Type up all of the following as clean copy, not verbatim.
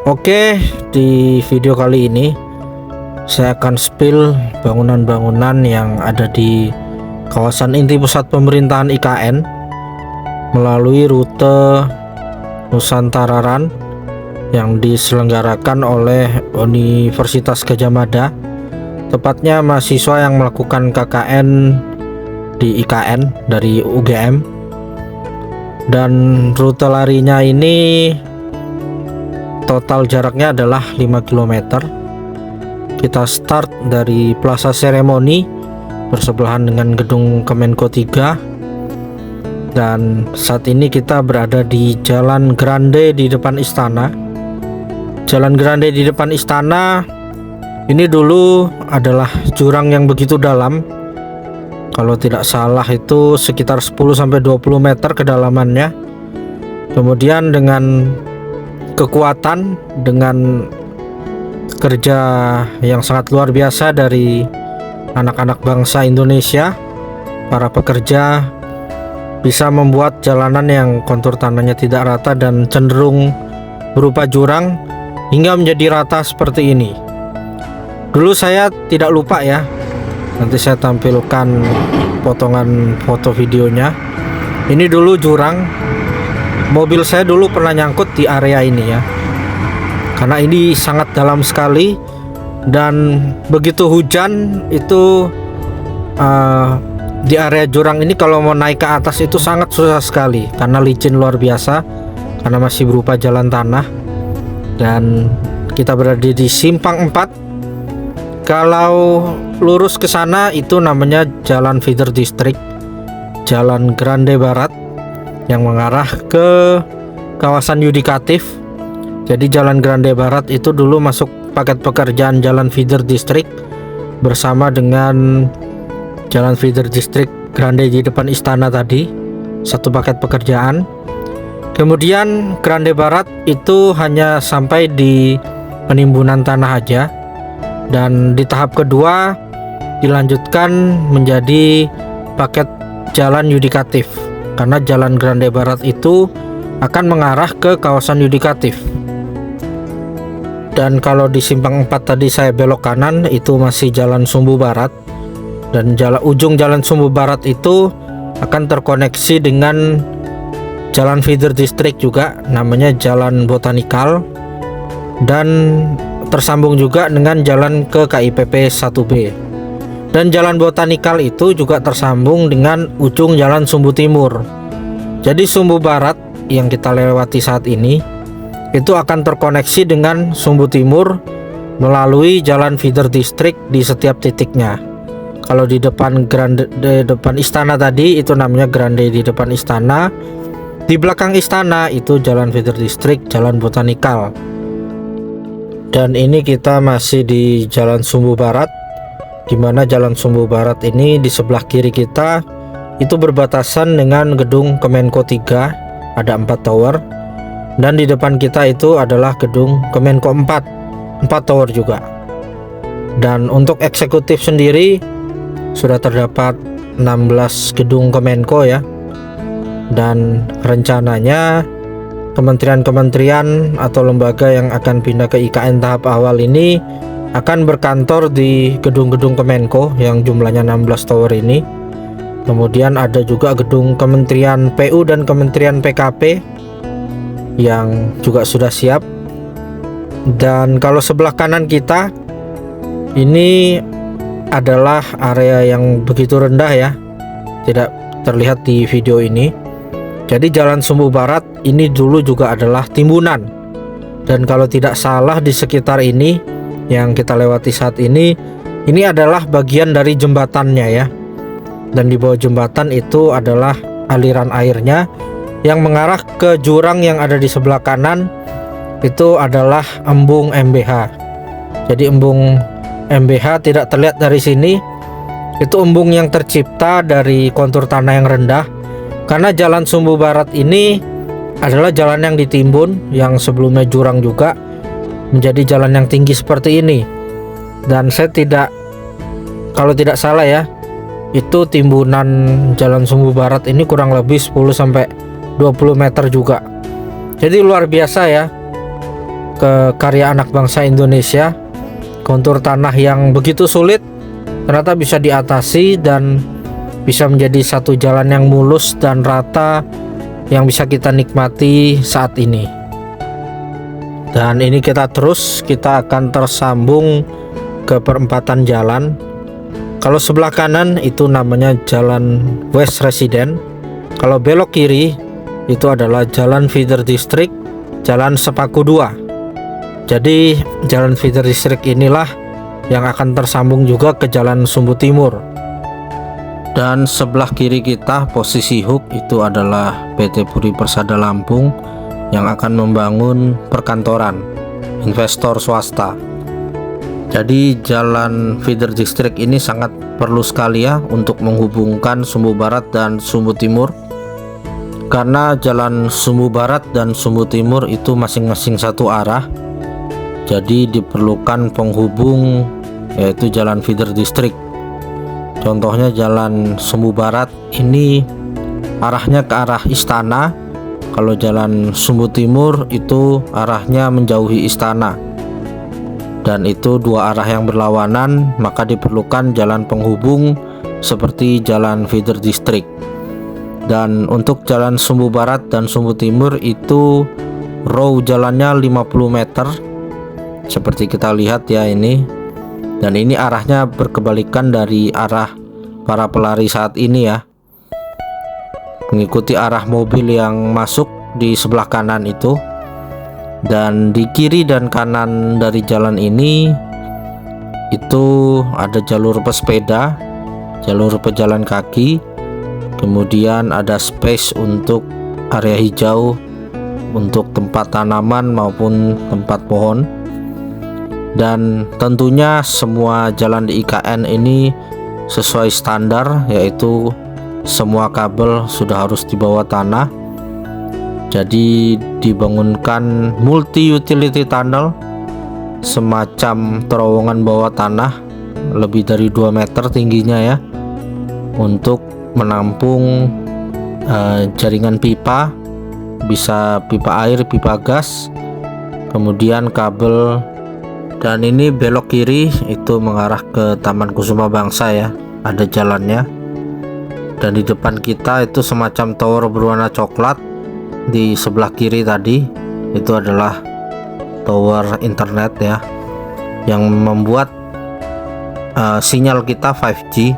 Oke, di video kali ini saya akan spill bangunan-bangunan yang ada di kawasan inti pusat pemerintahan IKN melalui rute Nusantararan yang diselenggarakan oleh Universitas Gadjah Mada, tepatnya mahasiswa yang melakukan KKN di IKN dari UGM. Dan rute larinya ini total jaraknya adalah 5 km. Kita start dari Plaza Seremoni bersebelahan dengan gedung Kemenko 3. Dan saat ini kita berada di Jalan Grande di depan istana. Jalan Grande di depan istana ini dulu adalah jurang yang begitu dalam. Kalau tidak salah itu sekitar 10-20 meter kedalamannya. Kemudian dengan kekuatan, dengan kerja yang sangat luar biasa dari anak-anak bangsa Indonesia, para pekerja bisa membuat jalanan yang kontur tanahnya tidak rata dan cenderung berupa jurang hingga menjadi rata seperti ini. Dulu saya tidak lupa ya, nanti saya tampilkan potongan foto videonya. Ini dulu jurang. Mobil saya dulu pernah nyangkut di area ini ya, karena ini sangat dalam sekali. Dan begitu hujan itu di area jurang ini kalau mau naik ke atas itu sangat susah sekali karena licin luar biasa, karena masih berupa jalan tanah. Dan kita berada di Simpang 4. Kalau lurus ke sana itu namanya Jalan Feeder District, Jalan Grande Barat yang mengarah ke kawasan yudikatif. Jadi Jalan Grande Barat itu dulu masuk paket pekerjaan Jalan Feeder District bersama dengan Jalan Feeder District Grande di depan istana tadi, satu paket pekerjaan. Kemudian Grande Barat itu hanya sampai di penimbunan tanah aja, dan di tahap kedua dilanjutkan menjadi paket jalan yudikatif, karena Jalan Grande Barat itu akan mengarah ke kawasan yudikatif. Dan kalau di Simpang 4 tadi saya belok kanan, itu masih Jalan Sumbu Barat. Dan ujung Jalan Sumbu Barat itu akan terkoneksi dengan Jalan Feeder District juga, namanya Jalan Botanikal, dan tersambung juga dengan jalan ke KIPP 1B. Dan Jalan Botanikal itu juga tersambung dengan ujung Jalan Sumbu Timur. Jadi Sumbu Barat yang kita lewati saat ini itu akan terkoneksi dengan Sumbu Timur melalui Jalan Feeder District di setiap titiknya. Kalau di depan depan istana tadi itu namanya Grande di depan istana. Di belakang istana itu Jalan Feeder District, Jalan Botanikal. Dan ini kita masih di Jalan Sumbu Barat, di mana Jalan Sumbu Barat ini di sebelah kiri kita itu berbatasan dengan gedung Kemenko 3, ada 4 tower. Dan di depan kita itu adalah gedung Kemenko 4 tower juga. Dan untuk eksekutif sendiri sudah terdapat 16 gedung Kemenko ya. Dan rencananya kementerian-kementerian atau lembaga yang akan pindah ke IKN tahap awal ini akan berkantor di gedung-gedung Kemenko yang jumlahnya 16 tower ini. Kemudian ada juga gedung Kementerian PU dan Kementerian PKP yang juga sudah siap. Dan kalau sebelah kanan kita ini adalah area yang begitu rendah ya, tidak terlihat di video ini. Jadi Jalan Sumbu Barat ini dulu juga adalah timbunan. Dan kalau tidak salah di sekitar ini yang kita lewati saat ini adalah bagian dari jembatannya ya. Dan di bawah jembatan itu adalah aliran airnya yang mengarah ke jurang yang ada di sebelah kanan. Itu adalah embung MBH. Jadi embung MBH tidak terlihat dari sini. Itu embung yang tercipta dari kontur tanah yang rendah, karena Jalan Sumbu Barat ini adalah jalan yang ditimbun, yang sebelumnya jurang juga menjadi jalan yang tinggi seperti ini. Dan saya kalau tidak salah ya, itu timbunan Jalan Sumbu Barat ini kurang lebih 10-20 meter juga. Jadi luar biasa ya. karya anak bangsa Indonesia. Kontur tanah yang begitu sulit ternyata bisa diatasi dan bisa menjadi satu jalan yang mulus dan rata yang bisa kita nikmati saat ini. Dan ini kita akan tersambung ke perempatan jalan. Kalau sebelah kanan itu namanya Jalan West Resident. Kalau belok kiri itu adalah Jalan Feeder District, Jalan Sepaku 2. Jadi Jalan Feeder District inilah yang akan tersambung juga ke Jalan Sumbu Timur. Dan sebelah kiri kita posisi hub itu adalah PT Puri Persada Lampung yang akan membangun perkantoran investor swasta. Jadi jalan feeder district ini sangat perlu sekali ya untuk menghubungkan Sumbu Barat dan Sumbu Timur, karena jalan Sumbu Barat dan Sumbu Timur itu masing-masing satu arah. Jadi diperlukan penghubung, yaitu jalan feeder district. Contohnya jalan Sumbu Barat ini arahnya ke arah istana, kalau jalan Sumbu Timur itu arahnya menjauhi istana. Dan itu dua arah yang berlawanan, maka diperlukan jalan penghubung seperti jalan feeder district. Dan untuk jalan Sumbu Barat dan Sumbu Timur itu row jalannya 50 meter seperti kita lihat ya ini. Dan ini arahnya berkebalikan dari arah para pelari saat ini ya, mengikuti arah mobil yang masuk di sebelah kanan itu. Dan di kiri dan kanan dari jalan ini itu ada jalur pesepeda, jalur pejalan kaki, kemudian ada space untuk area hijau untuk tempat tanaman maupun tempat pohon. Dan tentunya semua jalan di IKN ini sesuai standar, yaitu semua kabel sudah harus di bawah tanah. Jadi dibangunkan multi utility tunnel, semacam terowongan bawah tanah lebih dari 2 meter tingginya ya, untuk menampung jaringan pipa, bisa pipa air, pipa gas, kemudian kabel. Dan ini belok kiri itu mengarah ke Taman Kusuma Bangsa ya, ada jalannya. Dan di depan kita itu semacam tower berwarna coklat. Di sebelah kiri tadi itu adalah tower internet ya, yang membuat sinyal kita 5G.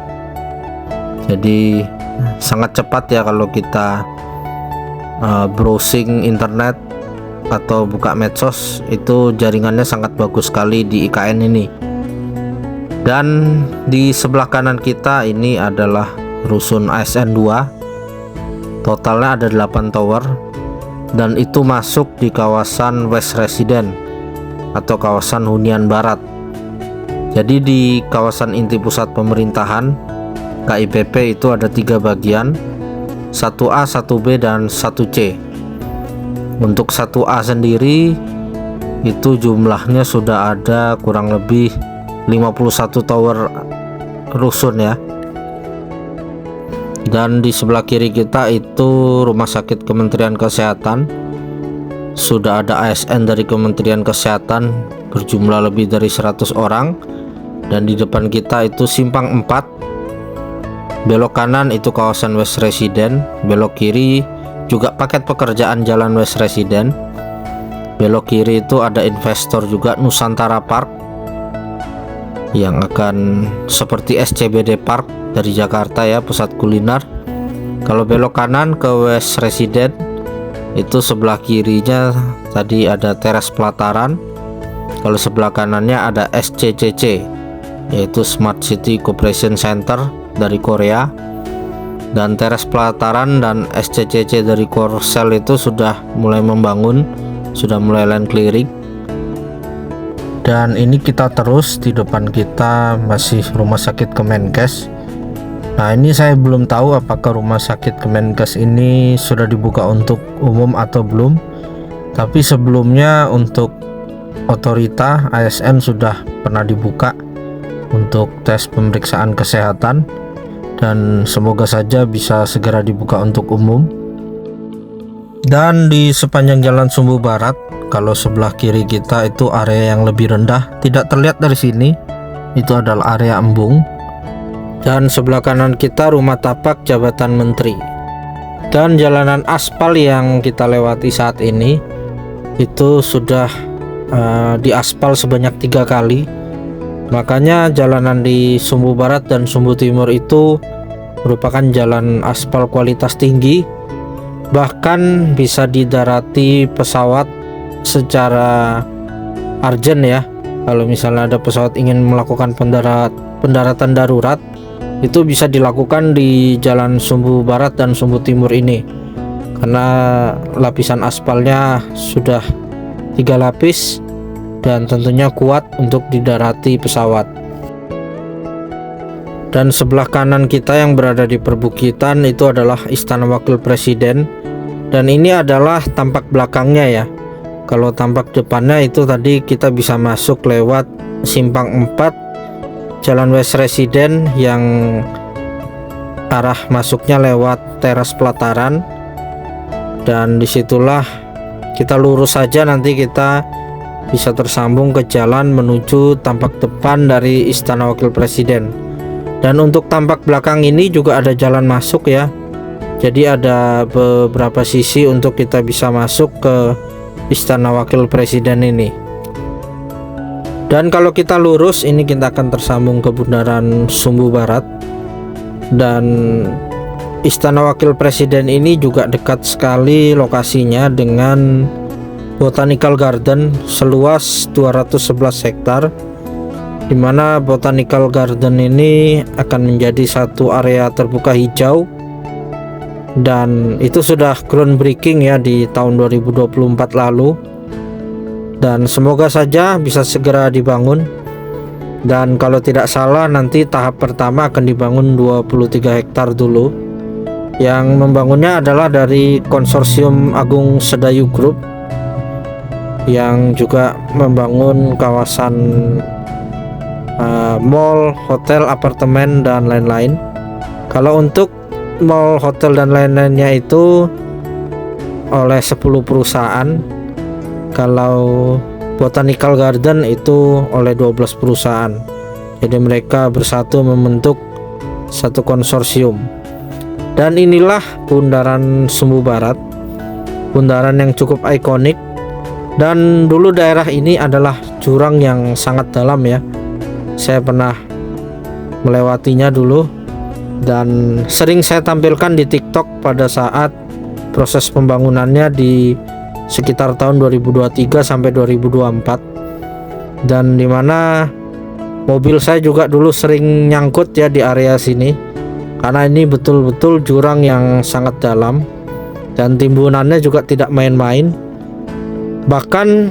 Jadi sangat cepat ya kalau kita browsing internet atau buka medsos, itu jaringannya sangat bagus sekali di IKN ini. Dan di sebelah kanan kita ini adalah rusun ASN 2. Totalnya ada 8 tower, dan itu masuk di kawasan West Resident atau kawasan hunian barat. Jadi di kawasan inti pusat pemerintahan KIPP itu ada 3 bagian, 1A, 1B, dan 1C. Untuk 1A sendiri itu jumlahnya sudah ada kurang lebih 51 tower rusun ya. Dan di sebelah kiri kita itu Rumah Sakit Kementerian Kesehatan. Sudah ada ASN dari Kementerian Kesehatan berjumlah lebih dari 100 orang. Dan di depan kita itu Simpang 4. Belok kanan itu kawasan West Resident, belok kiri juga paket pekerjaan jalan West Resident. Belok kiri itu ada investor juga, Nusantara Park, yang akan seperti SCBD Park dari Jakarta ya, pusat kuliner. Kalau belok kanan ke West Resident itu sebelah kirinya tadi ada teras pelataran. Kalau sebelah kanannya ada SCCC, yaitu Smart City Corporation Center dari Korea. Dan teras pelataran dan SCCC dari Korsel itu sudah mulai membangun, sudah mulai land clearing. Dan ini kita terus, di depan kita masih Rumah Sakit Kemenkes. Nah, ini saya belum tahu apakah Rumah Sakit Kemenkes ini sudah dibuka untuk umum atau belum. Tapi sebelumnya untuk otorita ASN sudah pernah dibuka untuk tes pemeriksaan kesehatan, dan semoga saja bisa segera dibuka untuk umum. Dan di sepanjang jalan Sumbu Barat, kalau sebelah kiri kita itu area yang lebih rendah, tidak terlihat dari sini. Itu adalah area embung. Dan sebelah kanan kita rumah tapak jabatan menteri. Dan jalanan aspal yang kita lewati saat ini itu sudah diaspal sebanyak 3 kali. Makanya jalanan di Sumbu Barat dan Sumbu Timur itu merupakan jalan aspal kualitas tinggi, bahkan bisa didarati pesawat secara urgent ya. Kalau misalnya ada pesawat ingin melakukan pendaratan darurat, itu bisa dilakukan di jalan Sumbu Barat dan Sumbu Timur ini, karena lapisan aspalnya sudah 3 lapis dan tentunya kuat untuk didarati pesawat. Dan sebelah kanan kita yang berada di perbukitan itu adalah Istana Wakil Presiden, dan ini adalah tampak belakangnya ya. Kalau tampak depannya itu tadi kita bisa masuk lewat simpang 4 Jalan West Residen yang arah masuknya lewat teras pelataran, dan disitulah kita lurus saja nanti kita bisa tersambung ke jalan menuju tampak depan dari Istana Wakil Presiden. Dan untuk tampak belakang ini juga ada jalan masuk ya. Jadi ada beberapa sisi untuk kita bisa masuk ke Istana Wakil Presiden ini. Dan kalau kita lurus ini kita akan tersambung ke Bundaran Sumbu Barat. Dan Istana Wakil Presiden ini juga dekat sekali lokasinya dengan Botanical Garden seluas 211 hektar, di mana Botanical Garden ini akan menjadi satu area terbuka hijau, dan itu sudah groundbreaking ya di tahun 2024 lalu, dan semoga saja bisa segera dibangun. Dan kalau tidak salah nanti tahap pertama akan dibangun 23 hektar dulu. Yang membangunnya adalah dari konsorsium Agung Sedayu Group yang juga membangun kawasan mall, hotel, apartemen, dan lain-lain. Kalau untuk mall, hotel, dan lain-lainnya itu oleh 10 perusahaan. Kalau Botanical Garden itu oleh 12 perusahaan. Jadi mereka bersatu membentuk satu konsorsium. Dan inilah Bundaran Sumbu Barat, bundaran yang cukup ikonik. Dan dulu daerah ini adalah jurang yang sangat dalam ya. Saya pernah melewatinya dulu, dan sering saya tampilkan di TikTok pada saat proses pembangunannya di sekitar tahun 2023 sampai 2024. Dan dimana mobil saya juga dulu sering nyangkut ya di area sini, karena ini betul-betul jurang yang sangat dalam dan timbunannya juga tidak main-main. Bahkan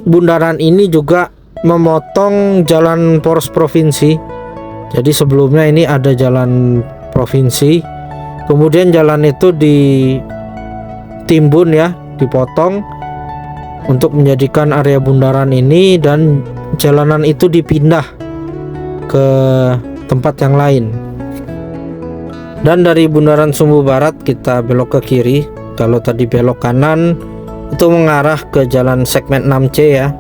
bundaran ini juga memotong jalan poros provinsi. Jadi sebelumnya ini ada jalan provinsi, kemudian jalan itu ditimbun ya, dipotong untuk menjadikan area bundaran ini, dan jalanan itu dipindah ke tempat yang lain. Dan dari Bundaran Sumbu Barat kita belok ke kiri. Kalau tadi belok kanan itu mengarah ke jalan segmen 6C ya,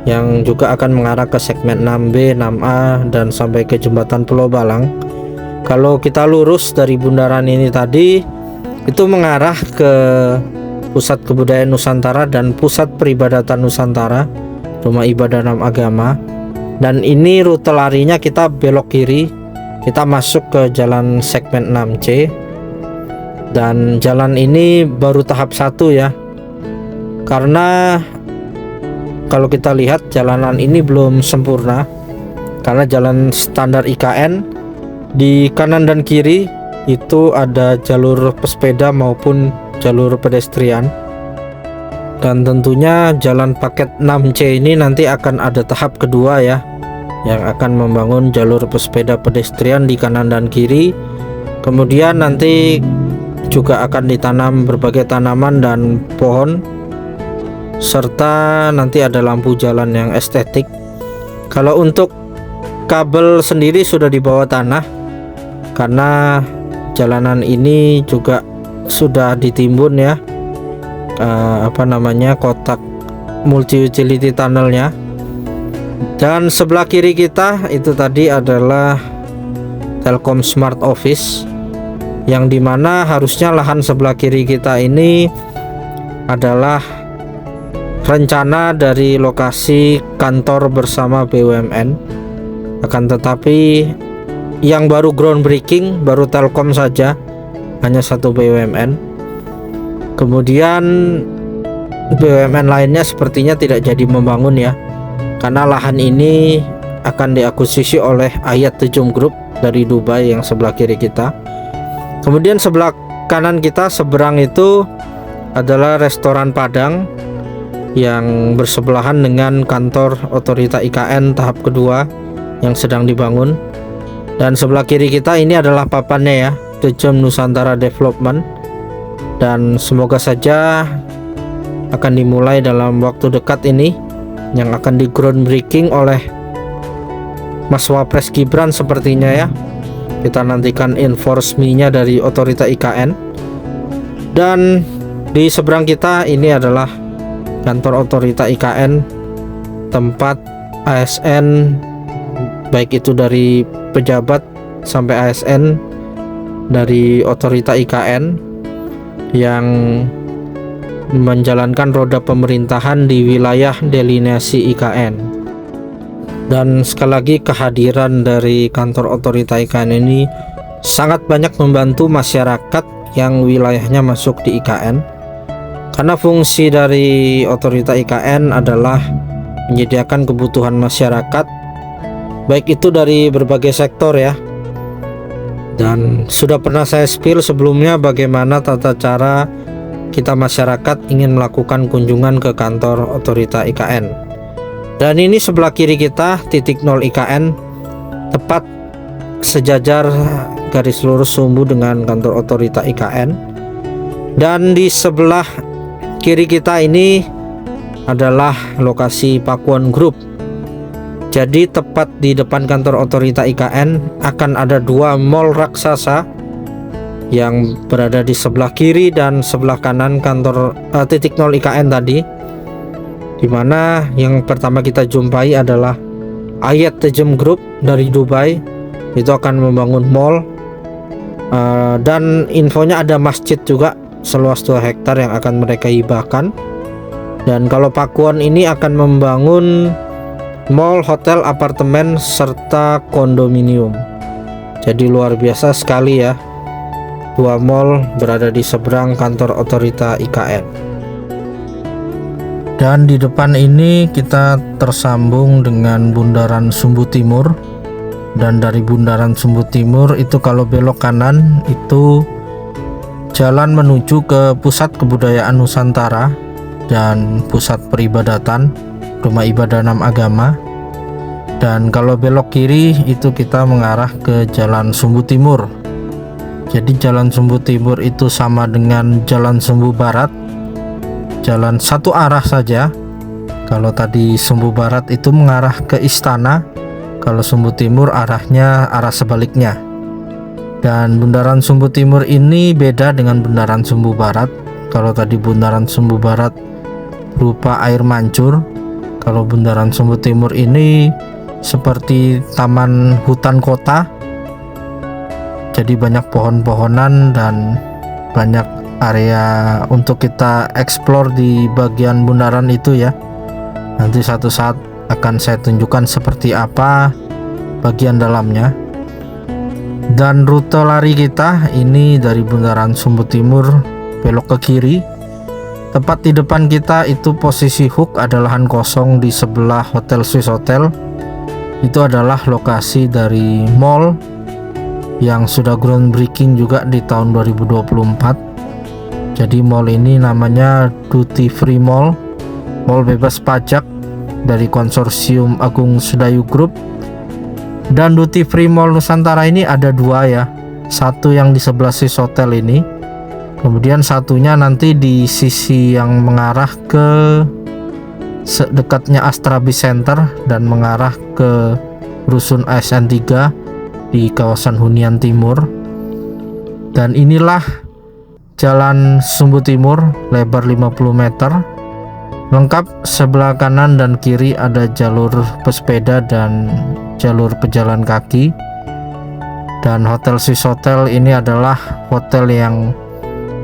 yang juga akan mengarah ke segmen 6B, 6A, dan sampai ke jembatan Pulau Balang. Kalau kita lurus dari bundaran ini tadi itu mengarah ke Pusat Kebudayaan Nusantara dan Pusat Peribadatan Nusantara, Rumah Ibadah 6 Agama. Dan ini rute larinya kita belok kiri, kita masuk ke jalan segmen 6C. Dan jalan ini baru tahap 1 ya, karena kalau kita lihat jalanan ini belum sempurna, karena jalan standar IKN di kanan dan kiri itu ada jalur pesepeda maupun jalur pedestrian. Dan tentunya jalan paket 6C ini nanti akan ada tahap kedua ya, yang akan membangun jalur pesepeda pedestrian di kanan dan kiri. Kemudian nanti juga akan ditanam berbagai tanaman dan pohon, serta nanti ada lampu jalan yang estetik. Kalau untuk kabel sendiri sudah di bawah tanah, karena jalanan ini juga sudah ditimbun ya, kotak multi utility tunnelnya. Dan sebelah kiri kita itu tadi adalah Telkom Smart Office, yang dimana harusnya lahan sebelah kiri kita ini adalah rencana dari lokasi kantor bersama BUMN. Akan tetapi yang baru groundbreaking baru Telkom saja, hanya satu BUMN. Kemudian BUMN lainnya sepertinya tidak jadi membangun ya, karena lahan ini akan diakuisisi oleh Hayat Tejum Group dari Dubai yang sebelah kiri kita. Kemudian sebelah kanan kita seberang itu adalah restoran Padang yang bersebelahan dengan kantor otorita IKN tahap kedua yang sedang dibangun. Dan sebelah kiri kita ini adalah papannya ya, Tejum Nusantara Development, dan semoga saja akan dimulai dalam waktu dekat ini, yang akan di groundbreaking oleh Mas Wapres Gibran sepertinya ya. Kita nantikan info resminya dari otorita IKN. Dan di seberang kita ini adalah kantor otorita IKN, tempat ASN baik itu dari pejabat sampai ASN dari otorita IKN yang menjalankan roda pemerintahan di wilayah delineasi IKN. Dan sekali lagi, kehadiran dari kantor otorita IKN ini sangat banyak membantu masyarakat yang wilayahnya masuk di IKN, karena fungsi dari otorita IKN adalah menyediakan kebutuhan masyarakat, baik itu dari berbagai sektor ya. Dan sudah pernah saya spill sebelumnya bagaimana tata cara kita masyarakat ingin melakukan kunjungan ke kantor otorita IKN. Dan ini sebelah kiri kita titik 0 IKN, tepat sejajar garis lurus sumbu dengan kantor otorita IKN. Dan di sebelah kiri kita ini adalah lokasi Pakuan Group. Jadi tepat di depan kantor otorita IKN akan ada dua mall raksasa yang berada di sebelah kiri dan sebelah kanan kantor titik 0 IKN tadi, dimana yang pertama kita jumpai adalah Hayat Tejum Group dari Dubai. Itu akan membangun mall, dan infonya ada masjid juga seluas 2 hektar yang akan mereka hibahkan. Dan kalau Pakuan ini akan membangun mall, hotel, apartemen, serta kondominium. Jadi luar biasa sekali ya, 2 mall berada di seberang kantor otorita IKN. Dan di depan ini kita tersambung dengan Bundaran Sumbu Timur. Dan dari Bundaran Sumbu Timur itu kalau belok kanan itu jalan menuju ke Pusat Kebudayaan Nusantara dan Pusat Peribadatan, Rumah Ibadah 6 Agama. Dan kalau belok kiri itu kita mengarah ke Jalan Sumbu Timur. Jadi Jalan Sumbu Timur itu sama dengan Jalan Sumbu Barat, jalan satu arah saja. Kalau tadi Sumbu Barat itu mengarah ke istana, kalau Sumbu Timur arahnya arah sebaliknya. Dan Bundaran Sumbu Timur ini beda dengan Bundaran Sumbu Barat. Kalau tadi Bundaran Sumbu Barat berupa air mancur, kalau Bundaran Sumbu Timur ini seperti taman hutan kota. Jadi banyak pohon-pohonan dan banyak area untuk kita explore di bagian bundaran itu ya. Nanti satu saat akan saya tunjukkan seperti apa bagian dalamnya. Dan rute lari kita ini dari Bundaran Sumbu Timur belok ke kiri. Tepat di depan kita itu posisi hook ada lahan kosong di sebelah Hotel Swiss Hotel. Itu adalah lokasi dari mall yang sudah groundbreaking juga di tahun 2024. Jadi mall ini namanya Duty Free Mall, mall bebas pajak dari konsorsium Agung Sedayu Group. Dan Duty Free Mall Nusantara ini ada 2 ya, satu yang di sebelah Swiss Hotel ini, kemudian satunya nanti di sisi yang mengarah ke dekatnya Astrabi Center dan mengarah ke Rusun ASN 3 di kawasan Hunian Timur. Dan inilah Jalan Sumbu Timur, lebar 50 meter. Lengkap, sebelah kanan dan kiri ada jalur pesepeda dan jalur pejalan kaki. Dan Hotel Swissotel ini adalah hotel yang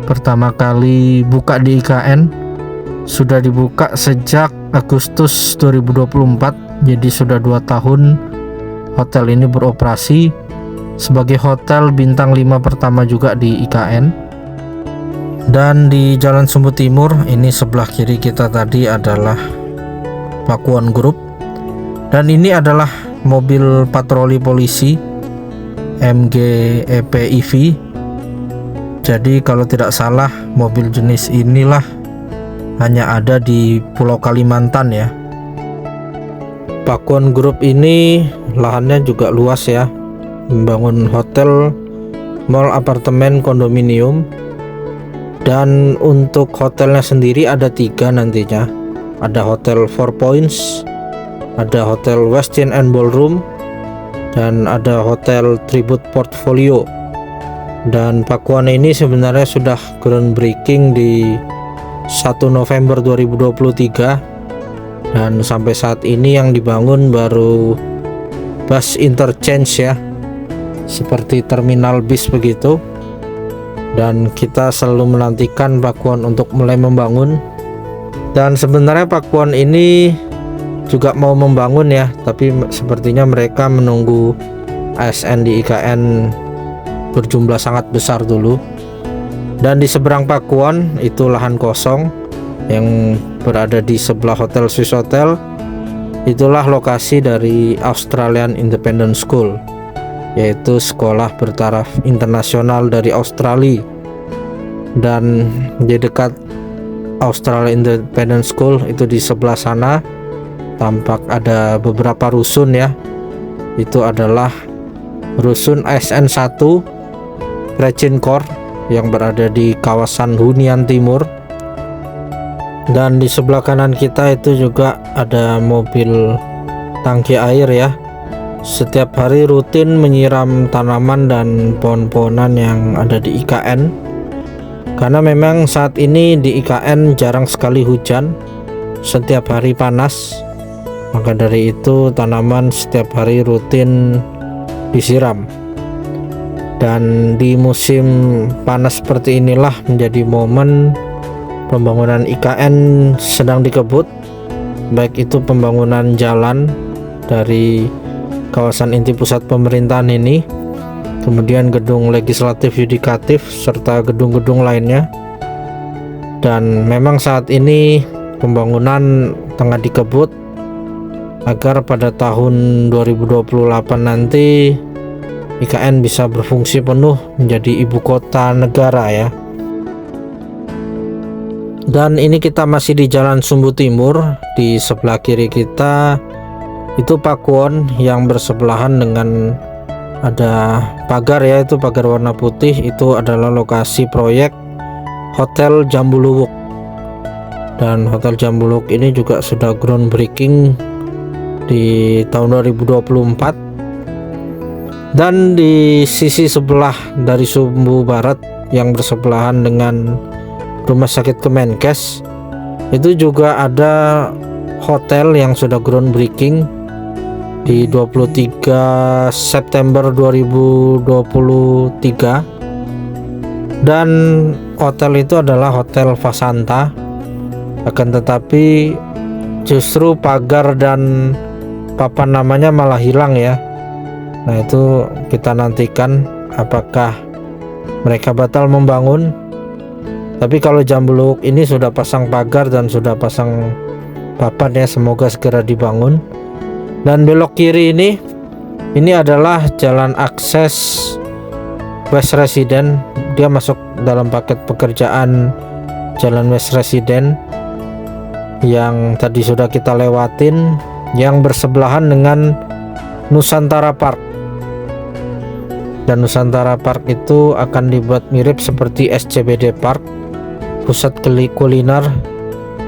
pertama kali buka di IKN. Sudah dibuka sejak Agustus 2024, jadi sudah 2 tahun hotel ini beroperasi sebagai hotel bintang 5 pertama juga di IKN. Dan di Jalan Sumbu Timur ini sebelah kiri kita tadi adalah Pakuwon Group, dan ini adalah mobil patroli polisi MG EP EV. Jadi kalau tidak salah mobil jenis inilah hanya ada di Pulau Kalimantan ya. Pakuwon Group ini lahannya juga luas ya, membangun hotel, mall, apartemen, kondominium. Dan untuk hotelnya sendiri ada 3 nantinya. Ada Hotel 4 Points, ada Hotel Westin and Ballroom, dan ada Hotel Tribute Portfolio. Dan Pakuwon ini sebenarnya sudah groundbreaking di 1 November 2023, dan sampai saat ini yang dibangun baru bus interchange ya, seperti terminal bis begitu. Dan kita selalu menantikan Pakuwon untuk mulai membangun. Dan sebenarnya Pakuwon ini juga mau membangun ya, tapi sepertinya mereka menunggu ASN di IKN berjumlah sangat besar dulu. Dan di seberang Pakuwon itu lahan kosong yang berada di sebelah Hotel Swissotel. Itulah lokasi dari Australian Independent School, yaitu sekolah bertaraf internasional dari Australia. Dan di dekat Australian Independent School itu di sebelah sana tampak ada beberapa rusun ya. Itu adalah rusun ASN 1 Precinct yang berada di kawasan Hunian Timur. Dan di sebelah kanan kita itu juga ada mobil tangki air ya. Setiap hari rutin menyiram tanaman dan pohon-pohonan yang ada di IKN. Karena memang saat ini di IKN jarang sekali hujan, setiap hari panas. Maka dari itu tanaman setiap hari rutin disiram. Dan di musim panas seperti inilah menjadi momen pembangunan IKN sedang dikebut, baik itu pembangunan jalan dari kawasan inti pusat pemerintahan ini, kemudian gedung legislatif, yudikatif, serta gedung-gedung lainnya. Dan memang saat ini pembangunan tengah dikebut agar pada tahun 2028 nanti IKN bisa berfungsi penuh menjadi ibu kota negara ya. Dan ini kita masih di Jalan Sumbu Timur. Di sebelah kiri kita itu Pakuwon yang bersebelahan dengan ada pagar ya, itu pagar warna putih. Itu adalah lokasi proyek Hotel Jambuluwuk. Dan Hotel Jambuluwuk ini juga sudah groundbreaking di tahun 2024. Dan di sisi sebelah dari Sumbu Barat yang bersebelahan dengan Rumah Sakit Kemenkes itu juga ada hotel yang sudah groundbreaking di 23 September 2023. Dan hotel itu adalah Hotel Fasanta. Akan tetapi justru pagar dan papan namanya malah hilang ya. Nah itu kita nantikan apakah mereka batal membangun. Tapi kalau Jambuluwuk ini sudah pasang pagar dan sudah pasang papan ya, semoga segera dibangun. Dan belok kiri ini adalah jalan akses West Resident. Dia masuk dalam paket pekerjaan Jalan West Resident yang tadi sudah kita lewatin, yang bersebelahan dengan Nusantara Park. Dan Nusantara Park itu akan dibuat mirip seperti SCBD Park, pusat kuliner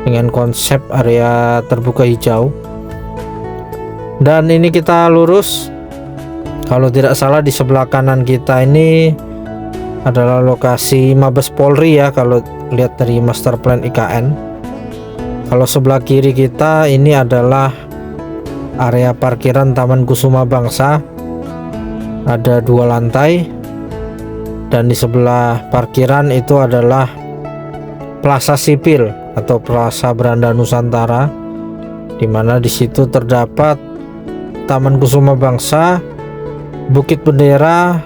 dengan konsep area terbuka hijau. Dan ini kita lurus, kalau tidak salah di sebelah kanan kita ini adalah lokasi Mabes Polri ya, kalau lihat dari master plan IKN. Kalau sebelah kiri kita ini adalah area parkiran Taman Kusuma Bangsa, ada 2 lantai, dan di sebelah parkiran itu adalah Plaza Sipil atau Plaza Beranda Nusantara, di mana di situ terdapat Taman Kusuma Bangsa, Bukit Bendera,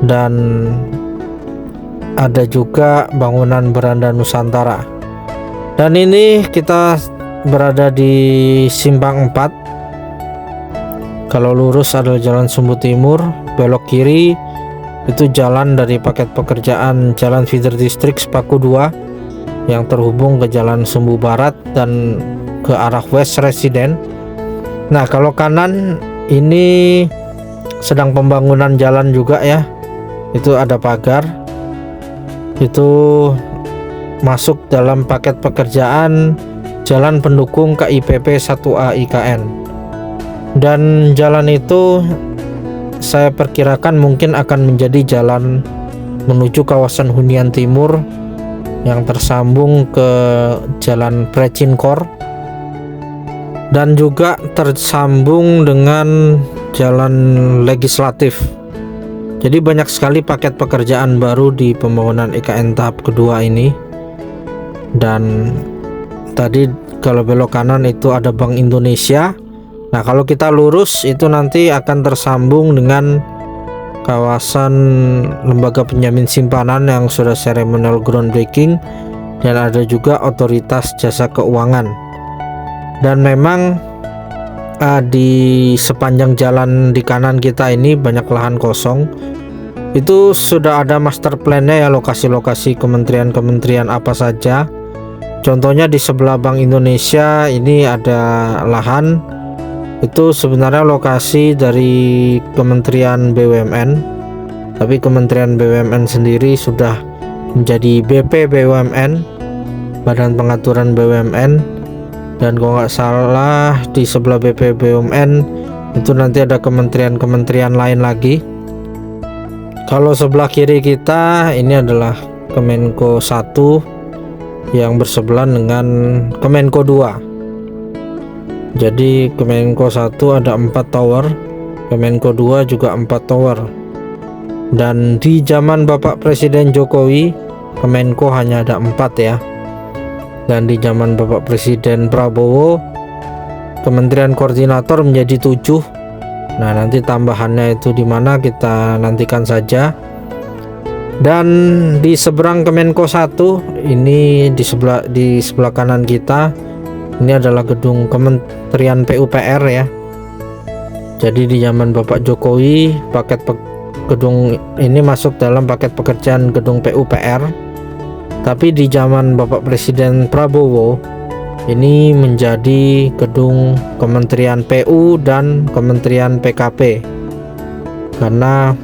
dan ada juga bangunan Beranda Nusantara. Dan ini kita berada di Simpang 4. Kalau lurus adalah Jalan Sumbu Timur, belok kiri itu jalan dari paket pekerjaan Jalan Feeder District Sepaku 2 yang terhubung ke Jalan Sumbu Barat dan ke arah West Residen. Nah, kalau kanan ini sedang pembangunan jalan juga ya. Itu ada pagar. Itu masuk dalam paket pekerjaan Jalan Pendukung KIPP 1A IKN. Dan jalan itu saya perkirakan mungkin akan menjadi jalan menuju kawasan Hunian Timur yang tersambung ke Jalan Precinkor dan juga tersambung dengan Jalan Legislatif. Jadi banyak sekali paket pekerjaan baru di pembangunan IKN tahap kedua ini. Dan tadi kalau belok kanan itu ada Bank Indonesia. Nah, kalau kita lurus itu nanti akan tersambung dengan kawasan lembaga penjamin simpanan yang sudah seremonial groundbreaking, dan ada juga Otoritas Jasa Keuangan. Dan memang di sepanjang jalan di kanan kita ini banyak lahan kosong. Itu sudah ada master plan-nya ya, lokasi-lokasi kementerian-kementerian apa saja. Contohnya di sebelah Bank Indonesia ini ada lahan. Itu sebenarnya lokasi dari Kementerian BUMN, tapi Kementerian BUMN sendiri sudah menjadi BP BUMN, Badan Pengaturan BUMN. Dan kalau nggak salah di sebelah BP BUMN itu nanti ada kementerian-kementerian lain lagi. Kalau sebelah kiri kita ini adalah Kemenko 1 yang bersebelahan dengan Kemenko 2. Jadi Kemenko 1 ada 4 tower, Kemenko 2 juga 4 tower. Dan di zaman Bapak Presiden Jokowi, Kemenko hanya ada 4 ya. Dan di zaman Bapak Presiden Prabowo, Kementerian Koordinator menjadi 7. Nah, nanti tambahannya itu di mana kita nantikan saja. Dan di seberang Kemenko 1 ini di sebelah kanan kita ini adalah gedung Kementerian PUPR ya. Jadi di zaman Bapak Jokowi gedung ini masuk dalam paket pekerjaan gedung PUPR. Tapi di zaman Bapak Presiden Prabowo ini menjadi gedung Kementerian PU dan Kementerian PKP. Karena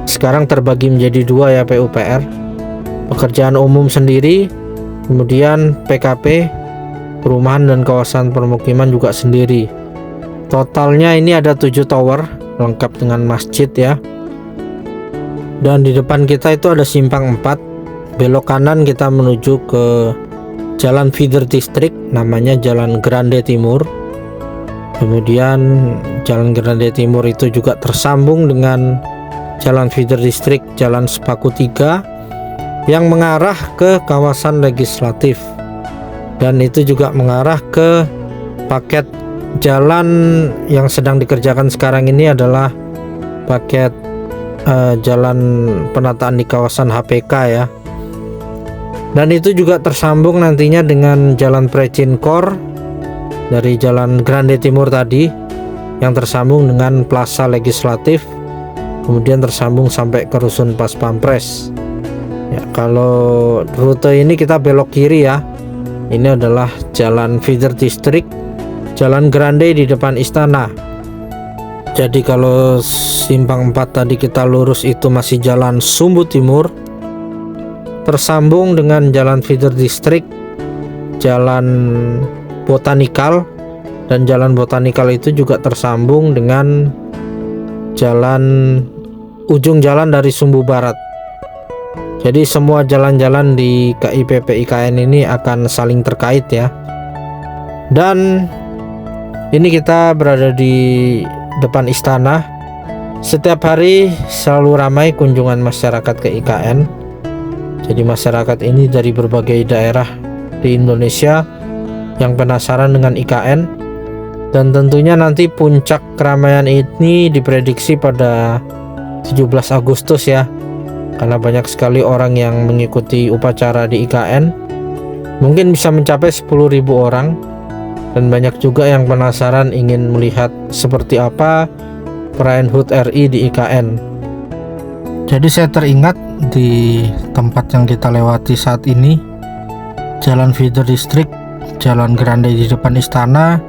sekarang terbagi menjadi 2 ya PUPR. Pekerjaan umum sendiri, kemudian PKP, perumahan dan kawasan permukiman juga sendiri. Totalnya ini ada 7 tower lengkap dengan masjid ya. Dan di depan kita itu ada Simpang 4. Belok kanan kita menuju ke Jalan Feeder District, namanya Jalan Grande Timur. Kemudian Jalan Grande Timur itu juga tersambung dengan Jalan Feeder District Jalan Sepaku 3 yang mengarah ke kawasan legislatif. Dan itu juga mengarah ke paket jalan yang sedang dikerjakan sekarang ini adalah paket jalan penataan di kawasan HPK ya. Dan itu juga tersambung nantinya dengan Jalan Precinkor dari Jalan Grande Timur tadi yang tersambung dengan Plaza Legislatif, kemudian tersambung sampai ke Rusun Pas Pampres. Ya, kalau rute ini kita belok kiri ya. Ini adalah Jalan Feeder District, Jalan Grande di depan istana. Jadi kalau Simpang 4 tadi kita lurus itu masih Jalan Sumbu Timur, tersambung dengan Jalan Feeder District, Jalan Botanikal, dan Jalan Botanikal itu juga tersambung dengan ujung jalan dari Sumbu Barat. Jadi semua jalan-jalan di KIPP IKN ini akan saling terkait ya. Dan ini kita berada di depan istana. Setiap hari selalu ramai kunjungan masyarakat ke IKN. Jadi masyarakat ini dari berbagai daerah di Indonesia yang penasaran dengan IKN. Dan tentunya nanti puncak keramaian ini diprediksi pada 17 Agustus ya. Karena banyak sekali orang yang mengikuti upacara di IKN. Mungkin bisa mencapai 10.000 orang. Dan banyak juga yang penasaran ingin melihat seperti apa perayaan HUT RI di IKN. Jadi saya teringat di tempat yang kita lewati saat ini, Jalan Feeder District, Jalan Grande di depan istana.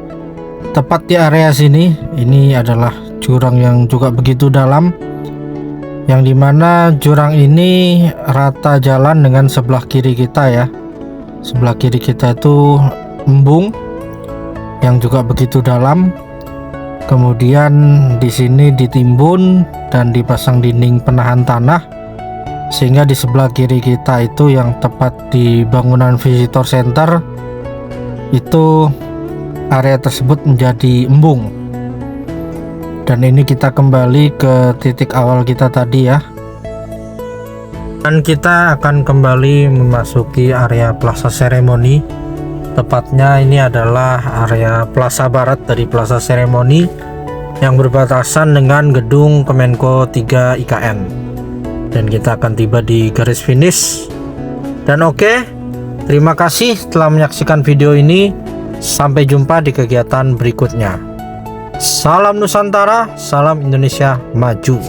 Tepat di area sini, ini adalah jurang yang juga begitu dalam, yang dimana jurang ini rata jalan dengan sebelah kiri kita ya. Sebelah kiri kita itu embung yang juga begitu dalam. Kemudian di sini ditimbun dan dipasang dinding penahan tanah, sehingga di sebelah kiri kita itu yang tepat di bangunan visitor center itu area tersebut menjadi embung. Dan ini kita kembali ke titik awal kita tadi ya. Dan kita akan kembali memasuki area Plaza Seremoni. Tepatnya ini adalah area Plaza Barat dari Plaza Seremoni yang berbatasan dengan gedung Kemenko 3 IKN. Dan kita akan tiba di garis finish. Dan oke, terima kasih telah menyaksikan video ini. Sampai jumpa di kegiatan berikutnya. Salam Nusantara, salam Indonesia maju.